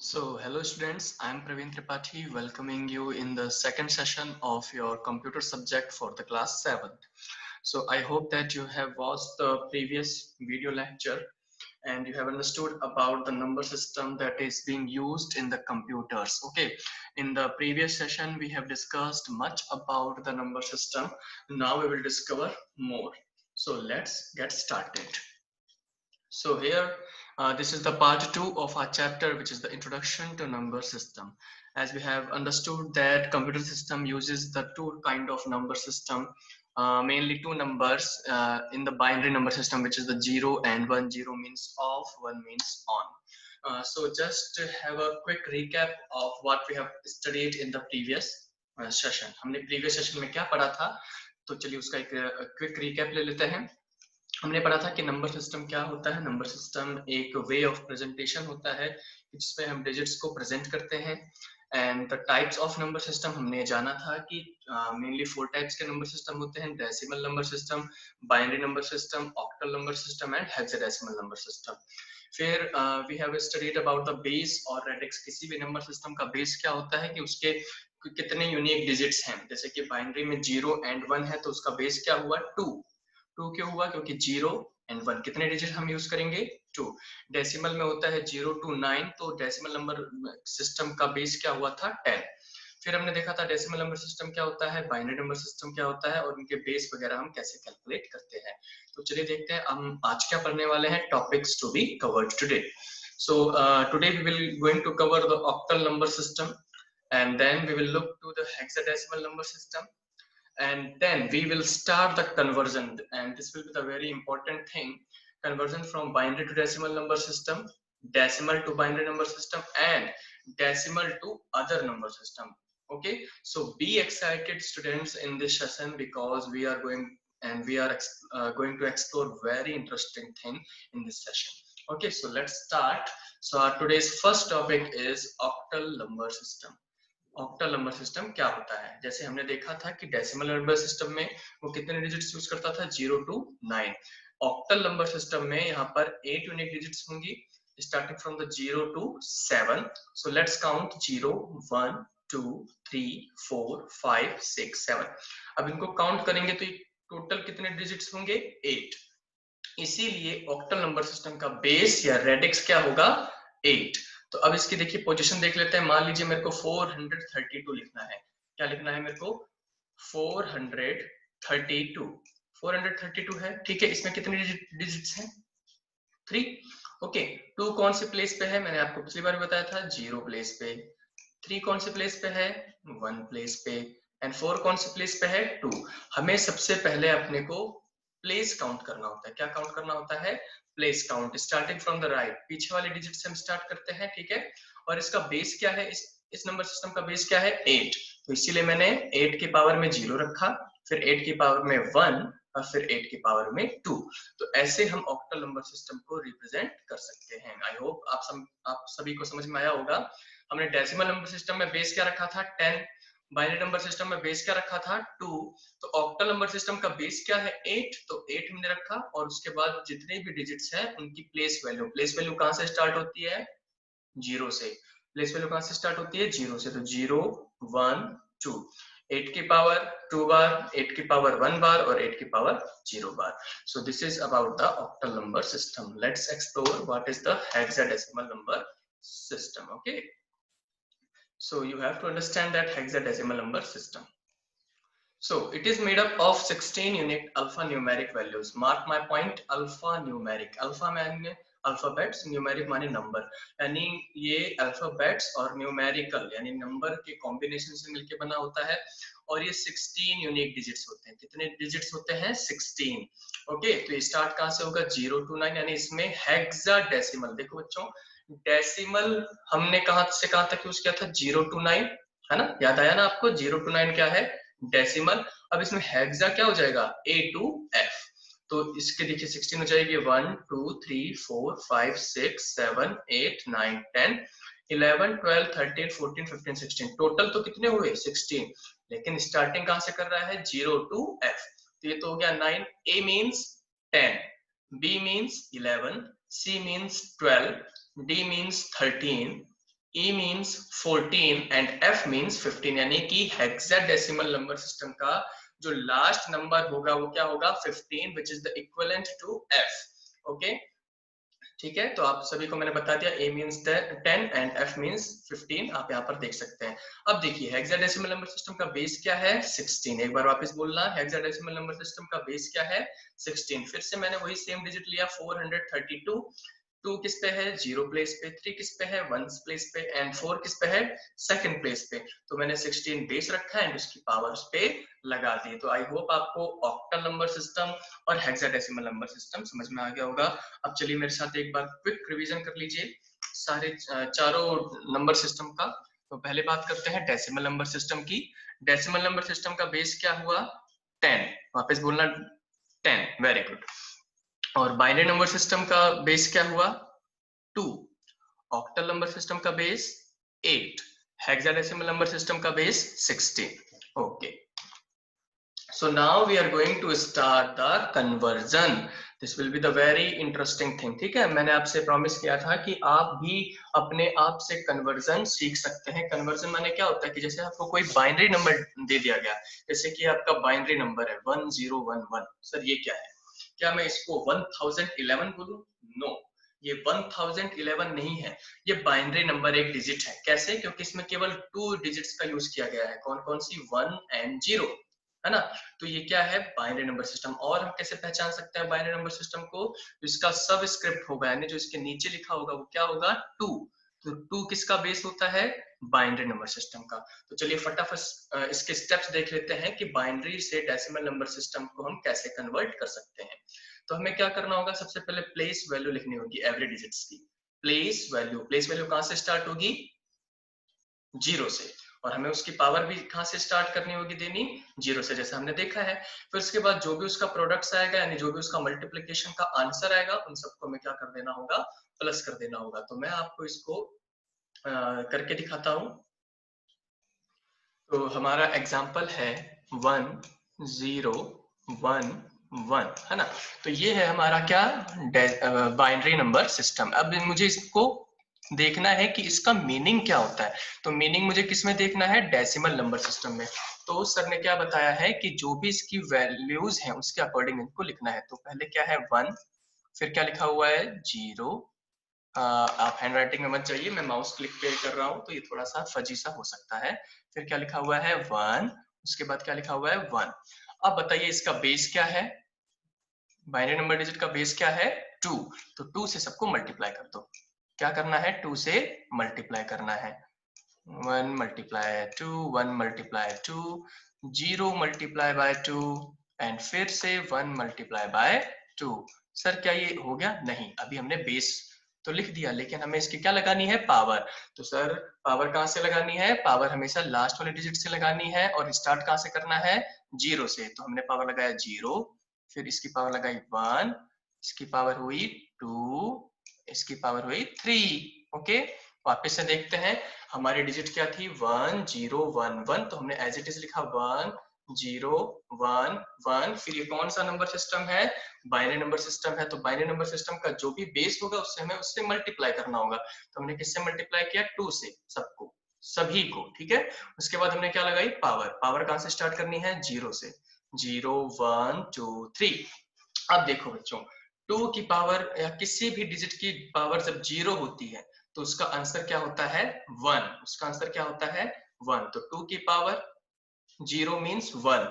So, hello students, I am Praveen Tripathi welcoming you in the second session of your computer subject for the class 7. So, I hope that you have watched the previous video lecture and you have understood about the number system that is being used in the computers. Okay, in the previous session we have discussed much about the number system. Now we will discover more. So, let's get started. So here, this is the part 2 of our chapter, which is the introduction to number system. As we have understood that computer system uses the two kind of number system, mainly two numbers in the binary number system, which is the 0 and 1. 0 means off, 1 means on. So just to have a quick recap of what we have studied in the previous session. हमने previous session में क्या पढ़ा था? तो चलिए उसका एक quick recap ले लेते हैं. हमने पढ़ा था कि नंबर सिस्टम क्या होता है. नंबर सिस्टम एक वे ऑफ प्रेजेंटेशन होता है जिसमें हम डिजिट्स को प्रेजेंट करते हैं. And the types of number system हमने जाना था कि मेनली 4 टाइप्स के नंबर सिस्टम होते हैं: decimal number system, binary number system, octal number system and hexadecimal number system. फिर we have studied about the base और रेडिक्स. किसी भी नंबर सिस्टम का बेस क्या होता है कि उसके कितने यूनिक डिजिट्स हैं. जैसे कि बाइनरी में 0 एंड 1 है तो उसका बेस क्या हुआ? 2. 2 क्यों हुआ? क्योंकि 0 एंड 1 कितने डिजिट हम यूज करेंगे? 2. डेसिमल में होता है 0 to 9, तो डेसिमल नंबर सिस्टम का बेस क्या हुआ था? 10. फिर हमने देखा था डेसिमल नंबर सिस्टम क्या होता है, बाइनरी नंबर सिस्टम क्या होता है और उनके बेस वगैरह हम कैसे कैलकुलेट करते हैं. तो चलिए देखते हैं हम आज क्या पढ़ने वाले हैं. Topics to be covered today. So today we will going to cover the octal number system, and then we will look to the hexadecimal number system, and then we will start the conversion, and this will be the very important thing: conversion from binary to decimal number system, decimal to binary number system, and decimal to other number system. Okay, so be excited students in this session because we are going going to explore very interesting thing in this session. Okay, so let's start. So our today's first topic is octal number system. Octal number system क्या होता है? जैसे हमने देखा था कि decimal number system में वो कितने डिजिट्स यूज करता था? 0 to 9. ऑक्टल नंबर सिस्टम में यहाँ पर 8 यूनिक डिजिट्स होंगी starting from the 0 to 7. So let's count 0 1 2 3 4 5 6 7. अब इनको काउंट करेंगे तो टोटल कितने डिजिट्स होंगे? 8. इसीलिए ऑक्टल नंबर सिस्टम का बेस या रेडिक्स क्या होगा? 8. तो अब इसकी देखिए पोजीशन देख लेते हैं. मान लीजिए मेरे को 432 लिखना है. क्या लिखना है मेरे को? 432. 432 है, ठीक है. इसमें कितने डिजिट्स हैं? 3. ओके, 2 कौन से प्लेस पे है? मैंने आपको पिछली बार बताया था 0 प्लेस पे. 3 कौन से प्लेस पे है? 1 प्लेस पे. एंड 4 कौन से प्लेस पे है? 2. हमें सबसे पहले अपने को प्लेस काउंट करना होता है. क्या काउंट करना होता है? Place count. Starting from the right, पीछे वाले डिजिट से हम स्टार्ट करते हैं, ठीक है. और इसका बेस क्या है? इस नंबर सिस्टम का बेस क्या है? 8. तो इसीलिए मैंने 8 की पावर में 0 रखा, फिर 8 की पावर में 1 और फिर 8 की पावर में 2. तो ऐसे हम ऑक्टल नंबर सिस्टम को रिप्रेजेंट कर सकते हैं. आई होप आप सभी को समझ में आया होगा. हमने डेसिमल नंबर सिस्टम में बेस क्या रखा था? 10. बाइनरी नंबर सिस्टम में बेस क्या रखा था? 2. तो ऑक्टल नंबर सिस्टम का बेस क्या है? 8. तो 8 हमने रखा और उसके बाद जितने भी डिजिट्स हैं उनकी प्लेस वैल्यू कहां से स्टार्ट होती है? 0 से. प्लेस वैल्यू कहां से स्टार्ट होती है? 0 से. तो 0 1 2. 8 की पावर 2 बार, 8 की पावर 1 बार और 8 की power 0 bar. So this is about the octal number system. Let's explore what is the hexadecimal number system. Okay, so you have to understand that hexadecimal number system. So it is made up of 16 unique alphanumeric values. Mark my point, alphanumeric. Alpha माने alphabets, numeric माने number. यानी ये alphabets और numerical यानी number के combination से मिलके बना होता है. और ये 16 यूनिक डिजिट्स होते हैं. कितने डिजिट्स होते हैं? 16. ओके, तो ये स्टार्ट कहां से होगा? 0 to 9. यानी इसमें हेक्साडेसिमल. देखो बच्चों, डेसिमल हमने कहां से कहां तक यूज किया था? 0 to 9, है ना? याद आया ना आपको? 0 to 9 क्या है? डेसिमल. अब इसमें हेक्सा क्या हो जाएगा? A to F. तो इसके देखिए 16 हो जाएगी. 1 2 3 4 5 6 7 8 9 10 11 12 13 14 15 16. टोटल तो कितने हुए? 16. लेकिन स्टार्टिंग कहां से कर रहा है? 0 to F. तो ये तो हो गया 9. A means 10, B means 11, C means 12, D means 13, E means 14 and F means 15, यानी कि हेक्साडेसिमल नंबर सिस्टम का जो लास्ट नंबर होगा वो क्या होगा 15, which is the equivalent to F. Okay ठीक है, तो आप सभी को मैंने बता दिया A means 10 and F means 15, आप यहाँ पर देख सकते हैं। अब देखिए हेक्साडेसिमल नंबर सिस्टम का बेस क्या है 16, एक बार वापस बोलना, हेक्साडेसिमल नंबर सिस्टम का बेस क्या है 16। फिर से मैंने वही सेम डिजिट लिया 432, 2 किस पे है 0 प्लेस पे, 3 किस पे है 1 प्लेस पे एंड 4 किस पे है सेकंड प्लेस पे। तो मैंने 16 बेस रखा है एंड उसकी पावर उस पे लगा दी। तो आई होप आपको ऑक्टल नंबर सिस्टम और हेक्साडेसिमल नंबर सिस्टम समझ में आ गया होगा। अब चलिए मेरे साथ एक बार क्विक रिवीजन कर लीजिए सारे चारों नंबर सिस्टम का। तो पहले बात करते हैं डेसिमल नंबर सिस्टम की। डेसिमल नंबर सिस्टम का बेस क्या हुआ 10, वापस बोलना 10, वेरी गुड। और बाइनरी नंबर सिस्टम का बेस क्या हुआ 2, ऑक्टल नंबर सिस्टम का बेस 8, हेक्साडेसिमल नंबर सिस्टम का base 16। Okay, so now we are going to start the conversion. This will be the very interesting thing. ठीक है, मैंने आपसे प्रॉमिस किया था कि आप भी अपने आप से कन्वर्जन सीख सकते हैं। कन्वर्जन माने क्या होता है कि जैसे आपको कोई बाइनरी नंबर दे दिया गया, जैसे कि आपका बाइनरी नंबर है 1011, सर ये क्या है, क्या मैं इसको 1011 बोलूं? नो, ये 1011 नहीं है, ये बाइनरी नंबर एक डिजिट है। कैसे? क्योंकि इसमें केवल 2 डिजिट्स का यूज किया गया है। कौन कौन सी? 1 एंड 0, है ना। तो ये क्या है बाइनरी नंबर सिस्टम। और हम कैसे पहचान सकते हैं बाइनरी नंबर सिस्टम को? इसका सब स्क्रिप्ट होगा, यानी जो इसके नीचे लिखा होगा वो क्या होगा 2। तो 2 किसका बेस होता है? बाइनरी नंबर सिस्टम का। तो चलिए फटाफट इसके स्टेप्स देख लेते हैं कि बाइनरी से डेसिमल नंबर सिस्टम को हम कैसे कन्वर्ट कर सकते हैं। तो हमें क्या करना होगा, सबसे पहले प्लेस वैल्यू लिखनी होगी एवरी डिजिट्स की। प्लेस वैल्यू कहां से स्टार्ट होगी? 0 से। और हमें उसकी पावर भी कहां से स्टार्ट करनी होगी देनी? 0 से, जैसे हमने देखा है। फिर उसके बाद जो भी उसका प्रोडक्ट्स आएगा, यानी जो भी उसका मल्टीप्लिकेशन का आंसर आएगा, उन सबको हमें क्या कर देना होगा? प्लस कर देना होगा। तो मैं आपको इसको करके दिखाता हूं। तो हमारा एग्जाम्पल है 1 0 1 1, है ना। तो ये है हमारा क्या बाइनरी नंबर सिस्टम। अब मुझे इसको देखना है कि इसका मीनिंग क्या होता है। तो मीनिंग मुझे किस में देखना है? डेसिमल नंबर सिस्टम में। तो सर ने क्या बताया है कि जो भी इसकी वैल्यूज हैं उसके अकॉर्डिंग इनको लिखना है। तो पहले क्या है 1, फिर क्या लिखा हुआ है 0। आप हैंड राइटिंग में मत जाइए, मैं माउस क्लिक पे कर रहा हूँ तो ये थोड़ा सा फजी सा हो सकता है। फिर क्या लिखा हुआ है 1, उसके बाद क्या लिखा हुआ है 1। अब बताइए इसका बेस क्या है? बाइनरी नंबर डिजिट का बेस क्या है 2। तो 2 से सबको मल्टीप्लाई कर दो। क्या करना है? 2 से मल्टीप्लाई करना है। 1 multiply 2, 1 multiply 2, 0 multiply by 2 and फिर से 1 मल्टीप्लाई बाय 2। सर क्या ये हो गया? नहीं, अभी हमने बेस तो लिख दिया, लेकिन हमें इसकी क्या लगानी है? पावर। तो सर पावर कहां से लगानी है? पावर हमेशा लास्ट वाले डिजिट से लगानी है और स्टार्ट कहां से करना है? 0 से। तो हमने पावर लगाया 0, फिर इसकी पावर लगाई 1, इसकी पावर हुई 2, इसकी पावर हुई 3। ओके, वापस से देखते हैं हमारी डिजिट क्या थी 1 0 1 1। तो हमने एज इट इज लिखा 1 0 1 1। फिर ये कौन सा नंबर सिस्टम है? बाइनरी नंबर सिस्टम है। तो बाइनरी नंबर सिस्टम का जो भी बेस होगा उससे हमें उससे मल्टीप्लाई करना होगा। तो हमने किससे मल्टीप्लाई किया? 2 से, सबको, सभी को। ठीक है, उसके बाद हमने क्या लगाई? पावर। पावर कहां से स्टार्ट करनी है? 0 से। 0 1 2 3। अब देखो बच्चों, 2 की पावर या किसी भी डिजिट की पावर जब 0 होती है तो उसका आंसर क्या होता है? 1। उसका आंसर क्या होता है? 1। तो 2 की power 0 means 1।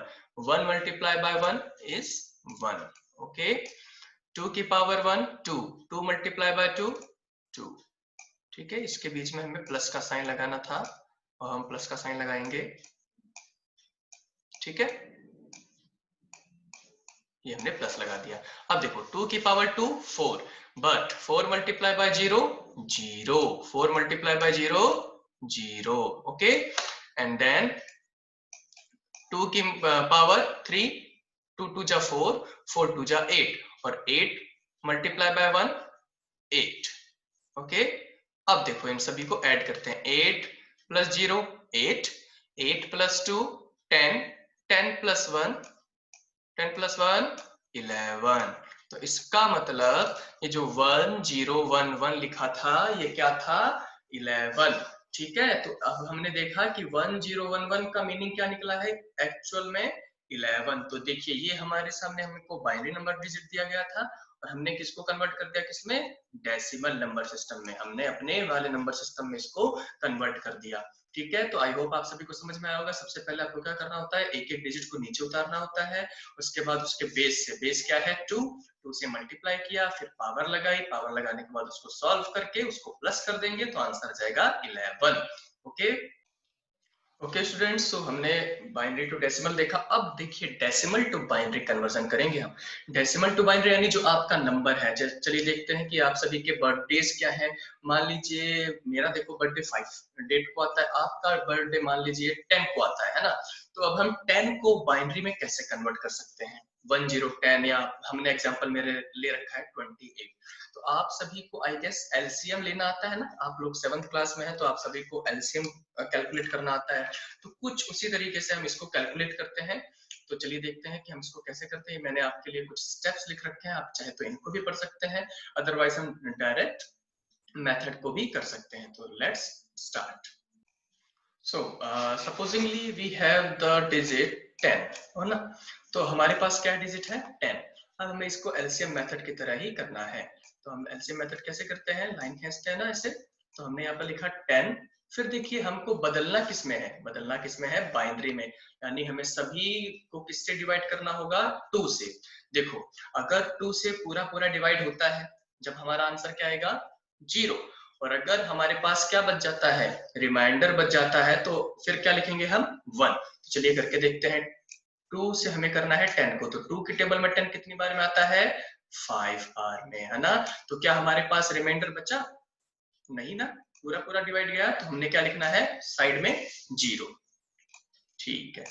1 multiply by 1 is 1। Okay, 2 की पावर 1 2, 2 मल्टीप्लाई बाय 2 2। ठीक है, इसके बीच में हमें प्लस का साइन लगाना था और हम प्लस का साइन लगाएंगे। ठीक है, ये हमने प्लस लगा दिया। अब देखो 2 की power 2 4, but 4 multiply by 0 0, 4 multiply by 0 0। Okay, and then 2 की पावर 3, 2 2 जा 4, 4 2 जा 8 और 8 मल्टीप्लाई बाय 1 8। ओके, अब देखो इन सभी को ऐड करते हैं। 8 प्लस 0 8, 8 प्लस 2 10, 10 प्लस 1 10 प्लस 1 11। तो इसका मतलब ये जो 1 0 1 1 लिखा था ये क्या था? 11। ठीक है, तो अब हमने देखा कि 1011 का मीनिंग क्या निकला है एक्चुअल में 11। तो देखिए ये हमारे सामने हमको बाइनरी नंबर डिजिट दिया गया था और हमने किसको कन्वर्ट कर दिया, किसमें, डेसिमल नंबर सिस्टम में। हमने अपने वाले नंबर सिस्टम में इसको कन्वर्ट कर दिया। ठीक है, तो आई होप आप सभी को समझ में आया होगा। सबसे पहले आपको क्या करना होता है, एक एक डिजिट को नीचे उतारना होता है, उसके बाद उसके बेस से, बेस क्या है 2 से मल्टीप्लाई किया, फिर पावर लगाई, पावर लगाने के बाद उसको सॉल्व करके उसको प्लस कर देंगे तो आंसर आ जाएगा 11। ओके ओके स्टूडेंट्स, तो हमने बाइनरी टू डेसिमल देखा। अब देखिए डेसिमल टू बाइनरी कन्वर्जन करेंगे हम। डेसिमल टू बाइनरी यानी जो आपका नंबर है, चलिए देखते हैं कि आप सभी के बर्थडेज क्या है। मान लीजिए मेरा देखो बर्थडे 5 डेट को आता है, आपका बर्थडे मान लीजिए 10 को आता है ना। तो अब हम 10 को बाइनरी में कैसे कन्वर्ट कर सकते हैं, 1010, या हमने एग्जांपल मेरे ले रखा है 28। तो आप सभी को आई गेस एलसीएम लेना आता है ना, आप लोग 7th क्लास में है तो आप सभी को एलसीएम कैलकुलेट करना आता है। तो कुछ उसी तरीके से हम इसको कैलकुलेट करते हैं। तो चलिए देखते हैं कि हम इसको कैसे करते हैं। मैंने आपके लिए कुछ स्टेप्स लिख रखे हैं, आप चाहे तो इनको भी पढ़ सकते हैं, अदरवाइज हम डायरेक्ट मेथड को भी कर सकते हैं। तो let's start. So supposingly we have the digit 10, है ना। तो हमारे पास क्या डिजिट है 10। अब हमें इसको एलसीएम मेथड की तरह ही करना है। तो हम एलसीएम मेथड कैसे करते हैं, लाइन खींचते हैं ना ऐसे। तो हमने यहाँ पर लिखा 10, फिर देखिए हमको बदलना किसमें है, बदलना किसमें है, बाइनरी में। यानी हमें सभी को किससे डिवाइड करना होगा, 2 से। देखो अगर 2 से पूरा पूरा डिवाइड होता है, जब हमारा आंसर क्या आएगा 0। और अगर हमारे पास क्या बच जाता है, रिमाइंडर बच जाता है, तो फिर क्या लिखेंगे हम 1। तो चलिए करके देखते हैं। 2 से हमें करना है 10 को, तो 2 की टेबल में 10 कितनी बार में आता है, 5 बार में, है ना। तो क्या हमारे पास रिमाइंडर बचा, नहीं ना, पूरा पूरा डिवाइड गया। तो हमने क्या लिखना है साइड में 0। ठीक है,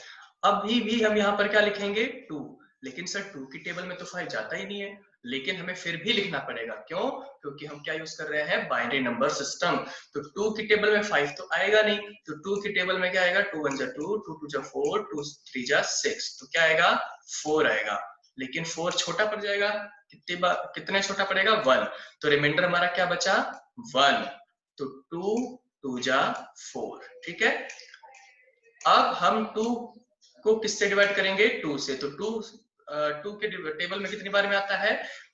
अभी भी हम यहाँ पर क्या लिखेंगे 2। लेकिन सर 2 की टेबल में तो 5 जाता ही नहीं है, लेकिन हमें फिर भी लिखना पड़ेगा। क्यों, क्योंकि हम क्या यूज कर रहे हैं, बाइनरी नंबर सिस्टम। तो 2 की टेबल में 5 तो आएगा नहीं, तो 2 की टेबल में क्या आएगा, 2 1 जा 2, 2 2 जा 4, 2 3 जा 6, तो क्या आएगा 4 आएगा। लेकिन 4 छोटा पड़ जाएगा, कितनी बार, कितने छोटा पड़ेगा 1। तो रिमाइंडर हमारा क्या बचा 1। तो 2 2 जा 4। ठीक है, अब हम 2 को किससे डिवाइड करेंगे, 2 से। तो 2 के टेबल में कितनी बार में आता है,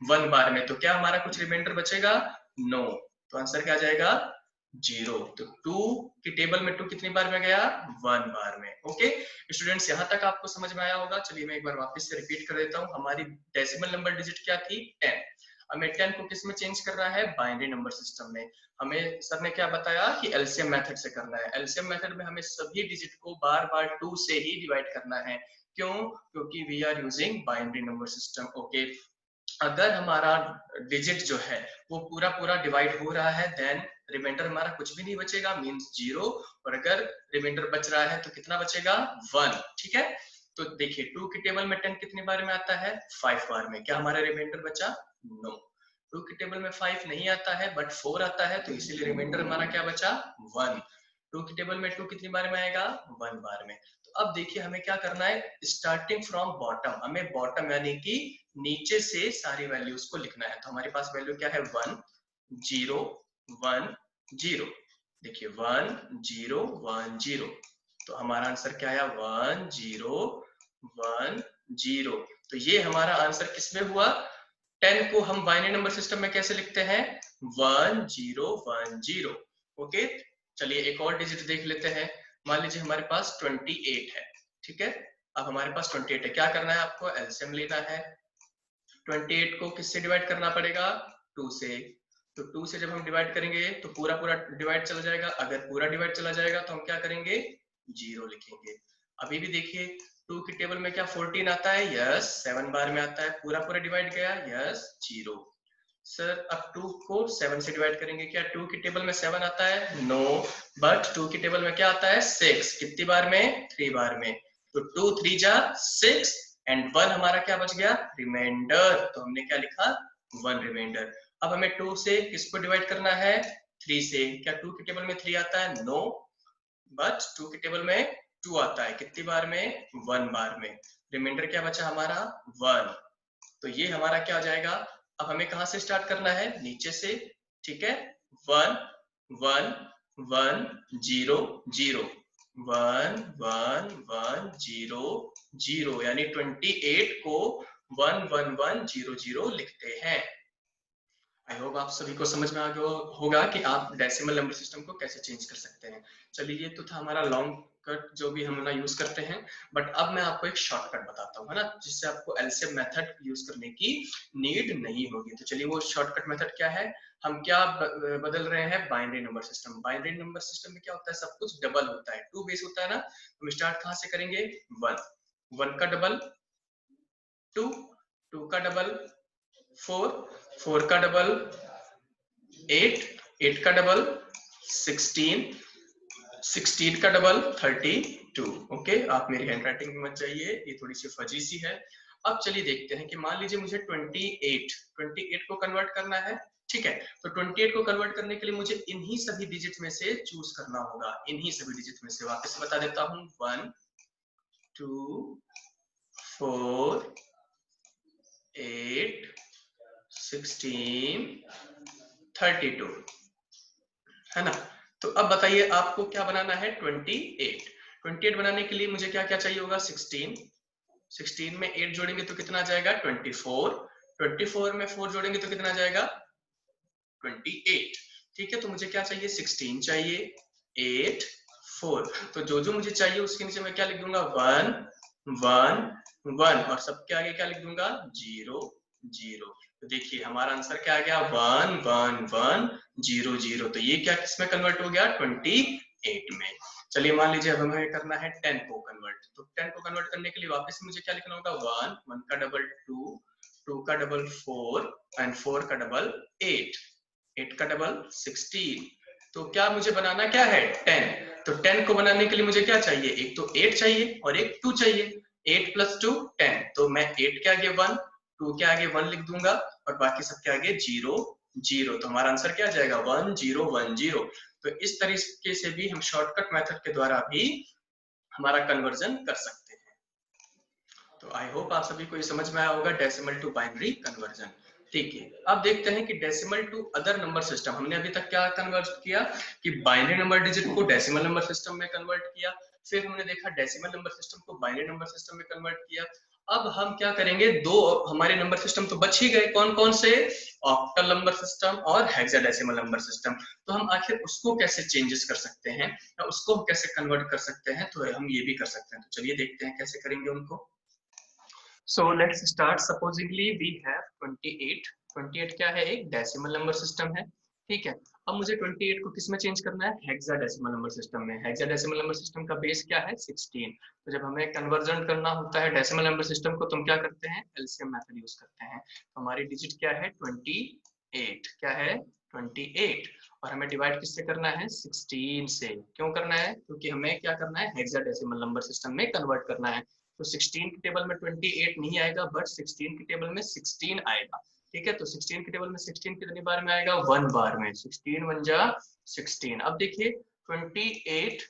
1 बार में। तो क्या हमारा कुछ रिमाइंडर बचेगा, नो। तो आंसर क्या आ जाएगा 0। तो 2 की टेबल में 2 कितनी बार में गया, 1 बार में। ओके स्टूडेंट्स, यहाँ तक आपको समझ में आया होगा। चलिए मैं एक बार वापस से रिपीट कर देता हूँ। हमारी डेसिमल नंबर डिजिट क्या थी 10। हमें 10 को किस में चेंज करना है, बाइनरी नंबर सिस्टम में। हमें सर ने क्या बताया कि एलसीएम मेथड से करना है। एलसीएम मेथड में हमें सभी डिजिट को बार बार 2 से ही डिवाइड करना है। क्यों, क्योंकि we are using binary number system. Okay, अगर हमारा डिजिट जो है वो पूरा पूरा डिवाइड हो रहा है, देन रिमाइंडर हमारा कुछ भी नहीं बचेगा, मींस 0। और अगर रिमाइंडर बच रहा है तो कितना बचेगा 1। ठीक है, तो देखिए 2 की टेबल में 10 कितनी बार में आता है, 5 बार में। क्या हमारा रिमाइंडर बचा, नो। 2 की टेबल में 5 नहीं आता है बट 4 आता है, तो इसीलिए रिमाइंडर हमारा क्या बचा 1। 2 की टेबल में 2 कितनी बार में आएगा, 1 बार में। तो अब देखिए हमें क्या करना है, स्टार्टिंग फ्रॉम बॉटम, हमें बॉटम यानी कि नीचे से सारी वैल्यूज को लिखना है। तो हमारे पास वैल्यू क्या है 1 0 1 0। देखिए 1 0 1 0। तो हमारा आंसर क्या आया 1 0 1 0। तो ये हमारा आंसर किसमें हुआ, 10 को हम बाइनरी नंबर सिस्टम में कैसे लिखते हैं 1 0 1 0। ओके, चलिए एक और डिजिट देख लेते हैं। मान लीजिए हमारे पास 28 है। ठीक है, अब हमारे पास 28 है, क्या करना है आपको, एलसीएम लेना है। 28 को किससे डिवाइड करना पड़ेगा, 2 से। तो 2 से जब हम डिवाइड करेंगे तो पूरा पूरा डिवाइड चला जाएगा। अगर पूरा डिवाइड चला जाएगा तो हम क्या करेंगे 0 लिखेंगे। अभी भी देखिए 2 की टेबल में क्या 14 आता है, यस 7 बार में आता है। पूरा पूरा डिवाइड गया, यस 0। सर अब 2 को 7 से डिवाइड करेंगे, क्या 2 की टेबल में 7 आता है, नो। बट 2 की टेबल में क्या आता है 6, कितनी बार में, 3 बार में। तो 2 3 जा 6 एंड 1 हमारा क्या बच गया, रिमाइंडर। तो हमने क्या लिखा 1 रिमाइंडर। अब हमें 2 से किसको डिवाइड करना है, 3 से। क्या 2 की टेबल में 3 आता है, नो। बट 2 की टेबल में 2 आता है, कितनी बार में, 1 बार में। रिमाइंडर क्या बचा हमारा 1। तो ये हमारा क्या आ जाएगा, अब हमें कहां से स्टार्ट करना है, नीचे से। ठीक है, 1 1 1 0 0 1 1 1 0 0 यानी 28 को 1 1 1 0 0 लिखते हैं। आई होप आप सभी को समझ में आ गया होगा कि आप डेसिमल नंबर सिस्टम को कैसे चेंज कर सकते हैं। चलिए ये तो था हमारा लॉन्ग कट जो भी हम ना यूज करते हैं, बट अब मैं आपको एक शॉर्टकट बताता हूँ, है ना, जिससे आपको एलसीएम मेथड यूज करने की नीड नहीं होगी। तो चलिए वो शॉर्टकट मेथड क्या है, हम क्या बदल रहे हैं, binary number system. Binary number system में क्या होता है, सब कुछ डबल होता है, 2 बेस होता है ना। हम स्टार्ट कहाँ से करेंगे, 1 1 का डबल 2 2 का डबल 4 4 का डबल 8 8 का डबल 16 16 का डबल 32। ओके, आप मेरी हैंडराइटिंग में मत जाइए, ये थोड़ी सी फजी सी है। अब चलिए देखते हैं कि मान लीजिए मुझे 28 को कन्वर्ट करना है, ठीक है। तो 28 को कन्वर्ट करने के लिए मुझे इन्हीं सभी डिजिट में से चूज करना होगा, इन्हीं सभी डिजिट में से। वापस बता देता हूं, 1 2 4 8 16 32, है ना। तो अब बताइए आपको क्या बनाना है, 28 28 बनाने के लिए मुझे क्या क्या चाहिए होगा, 16 16 में 8 जोड़ेंगे तो कितना जाएगा, 24 24 में 4 जोड़ेंगे तो कितना जाएगा, 28। ठीक है, तो मुझे क्या चाहिए, 16 चाहिए, 8 4। तो जो जो मुझे चाहिए उसके नीचे मैं क्या लिख दूंगा, 1 1 1 और सबके आगे क्या लिख दूंगा, 0 0। तो देखिए हमारा आंसर क्या आ गया, 1 1 1 0 0। तो ये क्या किसमें कन्वर्ट हो गया, 28 में। चलिए मान लीजिए अब हमें करना है 10 को कन्वर्ट। तो 10 को कन्वर्ट करने के लिए वापस मुझे क्या लिखना होगा, 1 1 का डबल 2 2 का डबल 4 एंड 4 का डबल 8 8 का डबल 16। तो क्या मुझे बनाना क्या है, 10। तो 10 को बनाने के लिए मुझे क्या चाहिए, एक तो 8 चाहिए और एक 2 चाहिए। 8 प्लस 2 10। तो मैं 8 के आगे 1 2 के आगे 1 लिख दूंगा और बाकी सबके आगे 0 0। तो हमारा आंसर क्या आ जाएगा, 1 0 1 0। तो इस तरीके से भी हम शॉर्टकट मेथड के द्वारा भी हमारा कन्वर्जन कर सकते हैं। तो आई होप आप सभी को ये समझ में आया होगा, डेसिमल टू बाइनरी कन्वर्जन। ठीक है, अब देखते हैं कि decimal to other number system. हमने अभी तक क्या कन्वर्ट किया कि बाइनरी नंबर डिजिट को डेसिमल नंबर सिस्टम में कन्वर्ट किया, फिर हमने देखा डेसिमल नंबर सिस्टम को बाइनरी नंबर सिस्टम में कन्वर्ट किया। अब हम क्या करेंगे, दो हमारे नंबर सिस्टम तो बच ही गए, कौन कौन से, ऑक्टल नंबर सिस्टम और हेक्साडेसिमल नंबर सिस्टम। तो हम आखिर उसको कैसे चेंजेस कर सकते हैं या उसको कैसे कन्वर्ट कर सकते हैं, तो हम ये भी कर सकते हैं। तो चलिए देखते हैं कैसे करेंगे उनको। So let's start. Supposingly we have 28. 28 क्या है, एक डेसिमल नंबर सिस्टम है, ठीक है। अब मुझे 28 को किस में चेंज करना है, हेक्साडेसिमल नंबर सिस्टम में। हेक्साडेसिमल नंबर सिस्टम का बेस क्या है, 16। तो जब हमें कन्वर्जन करना होता है डेसिमल नंबर सिस्टम को, तो हम क्या करते हैं, एलसीएम मेथड यूज करते हैं। तो हमारी डिजिट क्या है, 28। क्या है, 28। और हमें डिवाइड किससे करना है, 16 से। क्यों करना है, क्योंकि हमें क्या करना है, हेक्साडेसिमल नंबर सिस्टम में कन्वर्ट करना है। तो 16 की टेबल में 28 नहीं आएगा, बट 16 की टेबल में 16 आएगा। ठीक है, तो 16 की टेबल में 16 कितनी बार में आएगा, 1 बार में। 16 1 जा 16। अब देखिए 28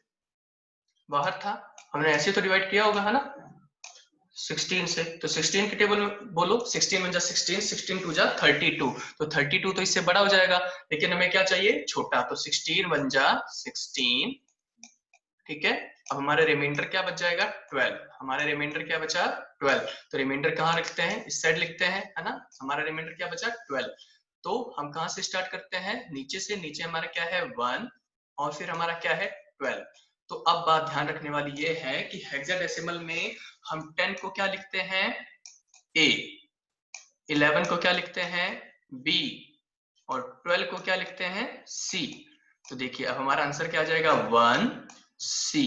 बाहर था, हमने ऐसे तो डिवाइड किया होगा, है ना, 16 से। तो 16 की टेबल में बोलो, 16 1 जा 16, 16 2 जा 32। तो 32 तो इससे बड़ा हो जाएगा, लेकिन हमें क्या चाहिए, छोटा। तो 16 1 जा 16, ठीक है। अब हमारे रिमाइंडर क्या बच जाएगा, 12। हमारे रिमाइंडर क्या बचा, 12। तो रिमाइंडर कहाँ लिखते हैं, इस साइड लिखते हैं, है ना। हमारा रिमाइंडर क्या बचा, 12। तो हम कहाँ से स्टार्ट करते हैं, नीचे से। नीचे हमारा क्या है, 1 और फिर हमारा क्या है, 12। तो अब बात ध्यान रखने वाली ये है कि हेक्साडेसिमल में हम 10 को क्या लिखते हैं, A, 11 को क्या लिखते हैं, B, और 12 को क्या लिखते हैं, C। तो देखिए अब हमारा आंसर क्या आ जाएगा, 1C।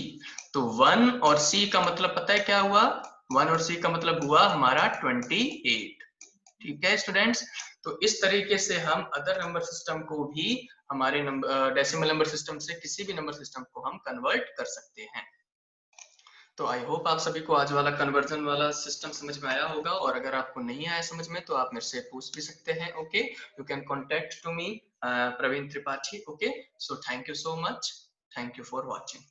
तो 1 और C का मतलब पता है क्या हुआ, 1 और C का मतलब हुआ हमारा 28। ठीक है स्टूडेंट्स, तो इस तरीके से हम अदर नंबर सिस्टम को भी हमारे डेसिमल नंबर सिस्टम से किसी भी नंबर सिस्टम को हम कन्वर्ट कर सकते हैं। तो आई होप आप सभी को आज वाला कन्वर्जन वाला सिस्टम समझ में आया होगा, और अगर आपको नहीं आया समझ में तो आप मेरे से पूछ भी सकते हैं। Okay, you can contact to me Praveen Tripathi. Okay, so thank you so much, thank you for watching.